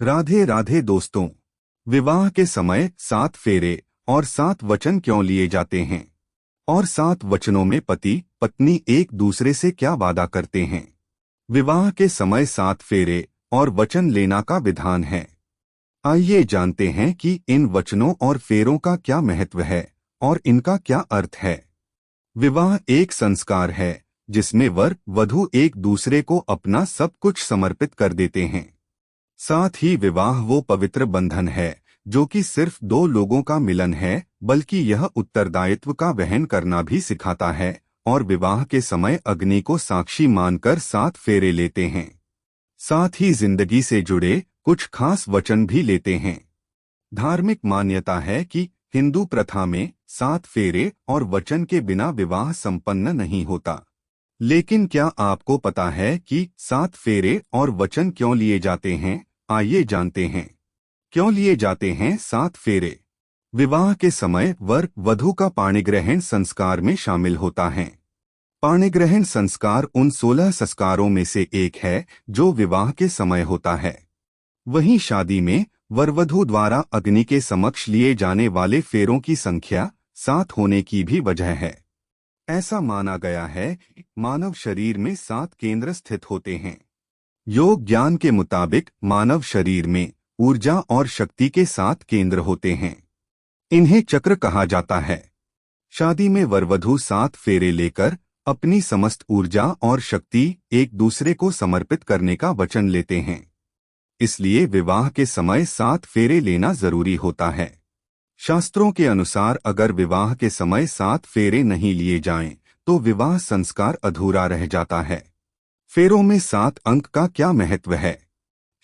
राधे राधे दोस्तों। विवाह के समय 7 फेरे और 7 वचन क्यों लिए जाते हैं और 7 वचनों में पति पत्नी एक दूसरे से क्या वादा करते हैं। विवाह के समय 7 फेरे और वचन लेना का विधान है। आइए जानते हैं कि इन वचनों और फेरों का क्या महत्व है और इनका क्या अर्थ है। विवाह एक संस्कार है जिसमें वर वधू एक दूसरे को अपना सब कुछ समर्पित कर देते हैं। साथ ही विवाह वो पवित्र बंधन है जो कि सिर्फ दो लोगों का मिलन है, बल्कि यह उत्तरदायित्व का वहन करना भी सिखाता है और विवाह के समय अग्नि को साक्षी मानकर 7 फेरे लेते हैं। साथ ही जिंदगी से जुड़े कुछ खास वचन भी लेते हैं। धार्मिक मान्यता है कि हिंदू प्रथा में 7 फेरे और वचन के बिना विवाह संपन्न नहीं होता। लेकिन क्या आपको पता है कि 7 फेरे और वचन क्यों लिए जाते हैं? आइए जानते हैं क्यों लिए जाते हैं 7 फेरे। विवाह के समय वर वधू का पाणिग्रहण संस्कार में शामिल होता है। पाणिग्रहण संस्कार उन 16 संस्कारों में से एक है जो विवाह के समय होता है। वहीं शादी में वर वधू द्वारा अग्नि के समक्ष लिए जाने वाले फेरों की संख्या 7 होने की भी वजह है। ऐसा माना गया है कि मानव शरीर में 7 केंद्र स्थित होते हैं। योग ज्ञान के मुताबिक मानव शरीर में ऊर्जा और शक्ति के 7 केंद्र होते हैं। इन्हें चक्र कहा जाता है। शादी में वर वधू 7 फेरे लेकर अपनी समस्त ऊर्जा और शक्ति एक दूसरे को समर्पित करने का वचन लेते हैं। इसलिए विवाह के समय 7 फेरे लेना जरूरी होता है। शास्त्रों के अनुसार अगर विवाह के समय 7 फेरे नहीं लिए जाएं, तो विवाह संस्कार अधूरा रह जाता है। फेरों में 7 अंक का क्या महत्व है?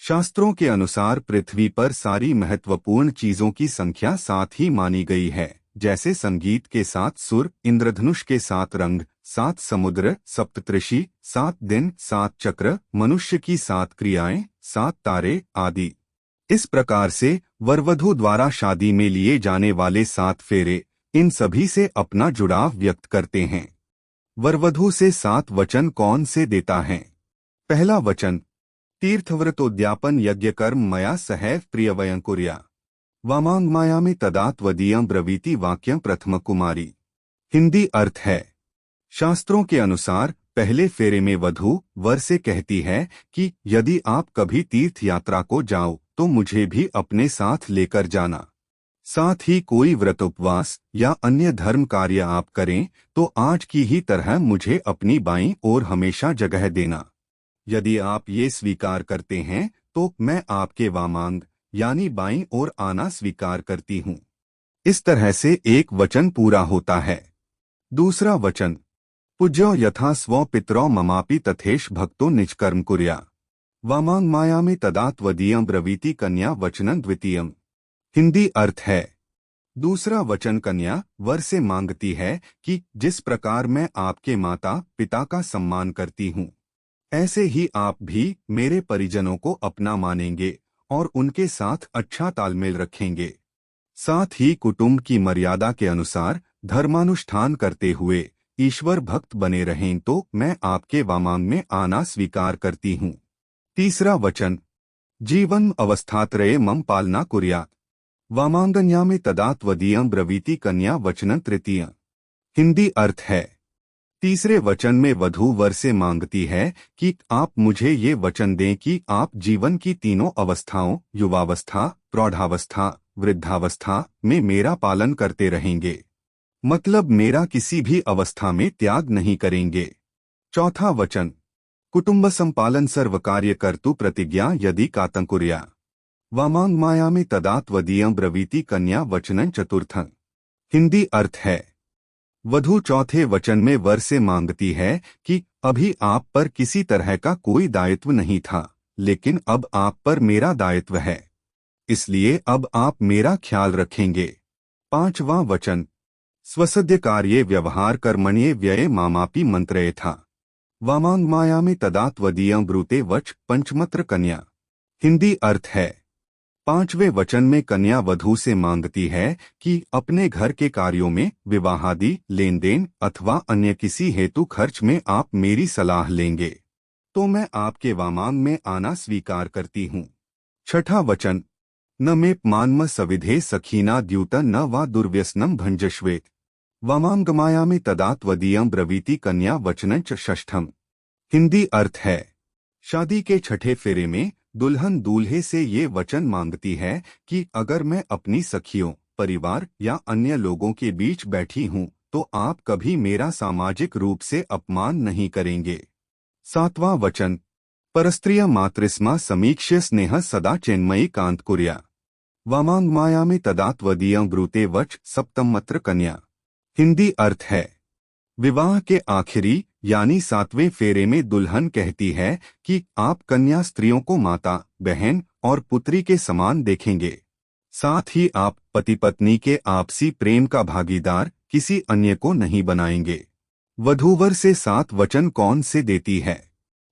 शास्त्रों के अनुसार पृथ्वी पर सारी महत्वपूर्ण चीजों की संख्या 7 ही मानी गई है, जैसे संगीत के 7 सुर, इंद्रधनुष के 7 रंग, 7 समुद्र, सप्तऋषि, 7 दिन, 7 चक्र, मनुष्य की 7 क्रियाएं, 7 तारे आदि। इस प्रकार से वरवधू द्वारा शादी में लिए जाने वाले 7 फेरे इन सभी से अपना जुड़ाव व्यक्त करते हैं। वरवधू से 7 वचन कौन से देता है? पहला वचन, तीर्थव्रतोद्यापन यज्ञ कर्म मया सहैव प्रियवयं कुर्या वामांग मायामि तदा त्वदीयं ब्रवीति वाक्यं प्रथम कुमारी। हिंदी अर्थ है, शास्त्रों के अनुसार पहले फेरे में वधू वर से कहती है कि यदि आप कभी तीर्थ यात्रा को जाओ तो मुझे भी अपने साथ लेकर जाना। साथ ही कोई व्रत उपवास या अन्य धर्म कार्य आप करें तो आज की ही तरह मुझे अपनी बाईं ओर हमेशा जगह देना। यदि आप ये स्वीकार करते हैं तो मैं आपके वामांग यानी बाईं ओर आना स्वीकार करती हूँ। इस तरह से एक वचन पूरा होता है। दूसरा वचन, पूज्यो यथा स्व पितरौ ममापि तथेश भक्तो निजकर्म कुर्या वामांग मायामि तदा त्वदीयं ब्रवीति कन्या वचनं द्वितीयम्। हिंदी अर्थ है, दूसरा वचन कन्या वर से मांगती है कि जिस प्रकार मैं आपके माता पिता का सम्मान करती हूँ, ऐसे ही आप भी मेरे परिजनों को अपना मानेंगे और उनके साथ अच्छा तालमेल रखेंगे। साथ ही कुटुंब की मर्यादा के अनुसार धर्मानुष्ठान करते हुए ईश्वर भक्त बने रहें तो मैं आपके वामांग में आना स्वीकार करती हूँ। तीसरा वचन, जीवन अवस्थात्रये मम पालना कुर्यात् वामांगन्यामि तदा त्वदीयं ब्रवीति कन्या वचनं तृतीय। हिंदी अर्थ है, तीसरे वचन में वधू वर से मांगती है कि आप मुझे ये वचन दें कि आप जीवन की तीनों अवस्थाओं युवावस्था, प्रौढ़ावस्था, वृद्धावस्था में मेरा पालन करते रहेंगे, मतलब मेरा किसी भी अवस्था में त्याग नहीं करेंगे। चौथा वचन, कुटुंब संपालन सर्वकार्य कर्तु प्रतिज्ञा यदि कातंकुर्या वामांग मायामि तदा त्वदीयं ब्रवीति कन्या वचनं चतुर्थं। हिंदी अर्थ है, वधू चौथे वचन में वर से मांगती है कि अभी आप पर किसी तरह का कोई दायित्व नहीं था, लेकिन अब आप पर मेरा दायित्व है, इसलिए अब आप मेरा ख्याल रखेंगे। पांचवां वचन, स्वसद्य कार्ये व्यवहार कर्मण्ये व्यये मामापि मंत्रये था वामांग मायामि तदा त्वदीयं ब्रूते वच पंचमत्र कन्या। हिंदी अर्थ है, पांचवें वचन में कन्या वधू से मांगती है कि अपने घर के कार्यों में विवाहादि लेन देन अथवा अन्य किसी हेतु खर्च में आप मेरी सलाह लेंगे तो मैं आपके वामांग में आना स्वीकार करती हूँ। छठा वचन, न मे मान्म सविधे सखीना द्यूत न वा दुर्व्यसनम भंजश्वेत वामांगमायामि तदा त्वदीयं ब्रवीति कन्या वचन च षष्ठम। हिंदी अर्थ है, शादी के छठे फेरे में दुल्हन दूल्हे से ये वचन मांगती है कि अगर मैं अपनी सखियों, परिवार या अन्य लोगों के बीच बैठी हूँ तो आप कभी मेरा सामाजिक रूप से अपमान नहीं करेंगे। सातवां वचन, परस्त्रिय मातृस्मा समीक्ष्य स्नेह सदा चेन्मयी कांत कुर्या वामांगमायामि तदा त्वदीयं ब्रूते वच सप्तमत्र कन्या। हिंदी अर्थ है, विवाह के आखिरी यानी सातवें फेरे में दुल्हन कहती है कि आप कन्या स्त्रियों को माता, बहन और पुत्री के समान देखेंगे। साथ ही आप पति पत्नी के आपसी प्रेम का भागीदार किसी अन्य को नहीं बनाएंगे। वधूवर से 7 वचन कौन से देती है?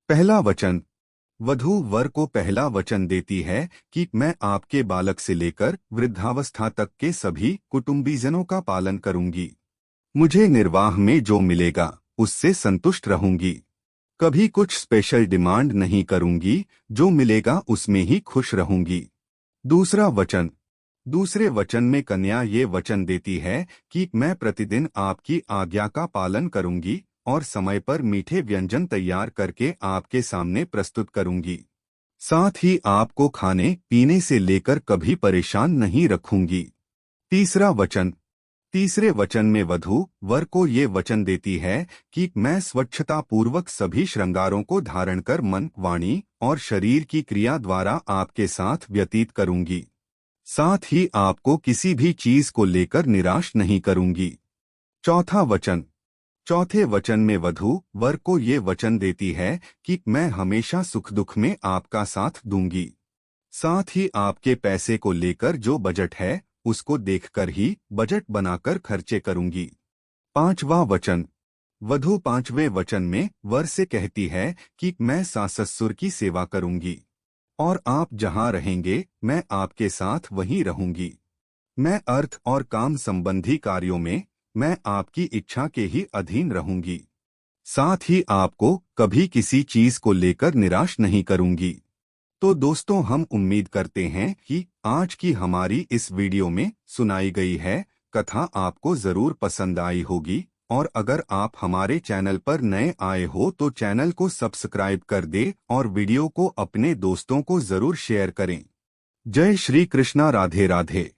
पहला वचन, वधू वर को पहला वचन देती है कि मैं आपके बालक से लेकर वृद्धावस्था तक के सभी कुटुंबीजनों का पालन करूंगी। मुझे निर्वाह में जो मिलेगा उससे संतुष्ट रहूंगी। कभी कुछ स्पेशल डिमांड नहीं करूंगी, जो मिलेगा उसमें ही खुश रहूंगी। दूसरा वचन, दूसरे वचन में कन्या ये वचन देती है कि मैं प्रतिदिन आपकी आज्ञा का पालन करूंगी और समय पर मीठे व्यंजन तैयार करके आपके सामने प्रस्तुत करूंगी। साथ ही आपको खाने पीने से लेकर कभी परेशान नहीं रखूंगी। तीसरा वचन, तीसरे वचन में वधू वर को ये वचन देती है कि मैं स्वच्छता पूर्वक सभी श्रृंगारों को धारण कर मन, वाणी और शरीर की क्रिया द्वारा आपके साथ व्यतीत करूंगी। साथ ही आपको किसी भी चीज को लेकर निराश नहीं करूंगी। चौथा वचन, चौथे वचन में वधू वर को ये वचन देती है कि मैं हमेशा सुख दुख में आपका साथ दूंगी। साथ ही आपके पैसे को लेकर जो बजट है उसको देखकर ही बजट बनाकर खर्चे करूंगी। पांचवा वचन, वधू पांचवें वचन में वर से कहती है कि मैं सास ससुर की सेवा करूंगी और आप जहां रहेंगे मैं आपके साथ वहीं रहूंगी। मैं अर्थ और काम संबंधी कार्यों में मैं आपकी इच्छा के ही अधीन रहूंगी। साथ ही आपको कभी किसी चीज को लेकर निराश नहीं करूंगी। तो दोस्तों, हम उम्मीद करते हैं कि आज की हमारी इस वीडियो में सुनाई गई है कथा आपको जरूर पसंद आई होगी, और अगर आप हमारे चैनल पर नए आए हो तो चैनल को सब्सक्राइब कर दे और वीडियो को अपने दोस्तों को जरूर शेयर करें। जय श्री कृष्णा, राधे राधे।